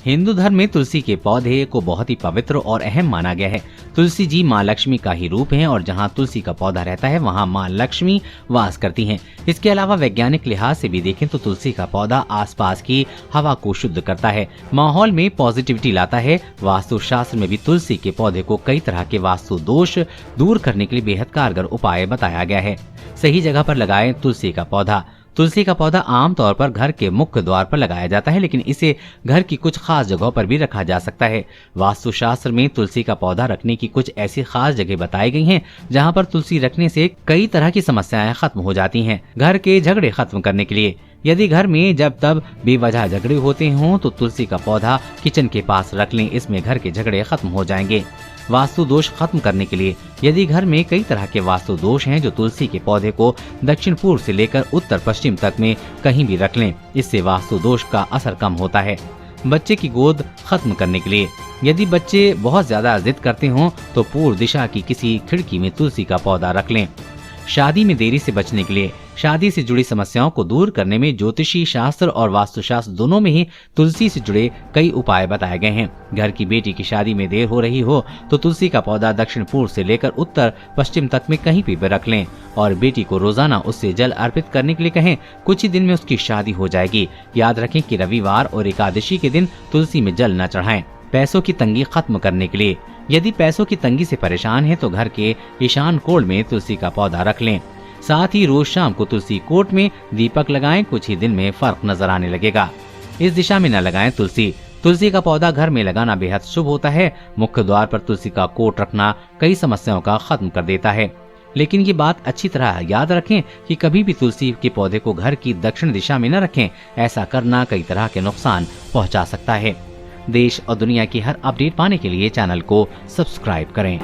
हिंदू धर्म में तुलसी के पौधे को बहुत ही पवित्र और अहम माना गया है। तुलसी जी माँ लक्ष्मी का ही रूप है और जहाँ तुलसी का पौधा रहता है वहाँ माँ लक्ष्मी वास करती हैं। इसके अलावा वैज्ञानिक लिहाज से भी देखें तो तुलसी का पौधा आसपास की हवा को शुद्ध करता है, माहौल में पॉजिटिविटी लाता है। वास्तु शास्त्र में भी तुलसी के पौधे को कई तरह के वास्तु दोष दूर करने के लिए बेहद कारगर उपाय बताया गया है। सही जगह पर लगाएं तुलसी का पौधा। तुलसी का पौधा आमतौर पर घर के मुख्य द्वार पर लगाया जाता है, लेकिन इसे घर की कुछ खास जगहों पर भी रखा जा सकता है। वास्तुशास्त्र में तुलसी का पौधा रखने की कुछ ऐसी खास जगह बताई गई हैं, जहां पर तुलसी रखने से कई तरह की समस्याएं खत्म हो जाती हैं। घर के झगड़े खत्म करने के लिए यदि घर में जब तब बेवजह झगड़े होते हों तो तुलसी का पौधा किचन के पास रख लें, इसमें घर के झगड़े खत्म हो जाएंगे। वास्तु दोष खत्म करने के लिए यदि घर में कई तरह के वास्तु दोष हैं, जो तुलसी के पौधे को दक्षिण पूर्व से लेकर उत्तर पश्चिम तक में कहीं भी रख लें, इससे वास्तु दोष का असर कम होता है। बच्चे की गोद खत्म करने के लिए यदि बच्चे बहुत ज्यादा जिद करते हों तो पूर्व दिशा की किसी खिड़की में तुलसी का पौधा रख लें। शादी में देरी से बचने के लिए शादी से जुड़ी समस्याओं को दूर करने में ज्योतिषी शास्त्र और वास्तुशास्त्र दोनों में ही तुलसी से जुड़े कई उपाय बताए गए हैं। घर की बेटी की शादी में देर हो रही हो तो तुलसी का पौधा दक्षिण पूर्व से लेकर उत्तर पश्चिम तक में कहीं भी रख लें और बेटी को रोजाना उससे जल अर्पित करने के लिए कहें। कुछ ही दिन में उसकी शादी हो जाएगी। याद रखें कि रविवार और एकादशी के दिन तुलसी में जल न चढ़ाएं। पैसों की तंगी खत्म करने के लिए यदि पैसों की तंगी से परेशान हैं तो घर के ईशान कोण में तुलसी का पौधा रख लें। साथ ही रोज शाम को तुलसी कोट में दीपक लगाएं। कुछ ही दिन में फर्क नजर आने लगेगा। इस दिशा में न लगाएं तुलसी। तुलसी का पौधा घर में लगाना बेहद शुभ होता है। मुख्य द्वार पर तुलसी का कोट रखना कई समस्याओं का खत्म कर देता है, लेकिन ये बात अच्छी तरह याद रखें कि कभी भी तुलसी के पौधे को घर की दक्षिण दिशा में न रखें। ऐसा करना कई तरह के नुकसान पहुंचा सकता है। देश और दुनिया की हर अपडेट पाने के लिए चैनल को सब्सक्राइब करें।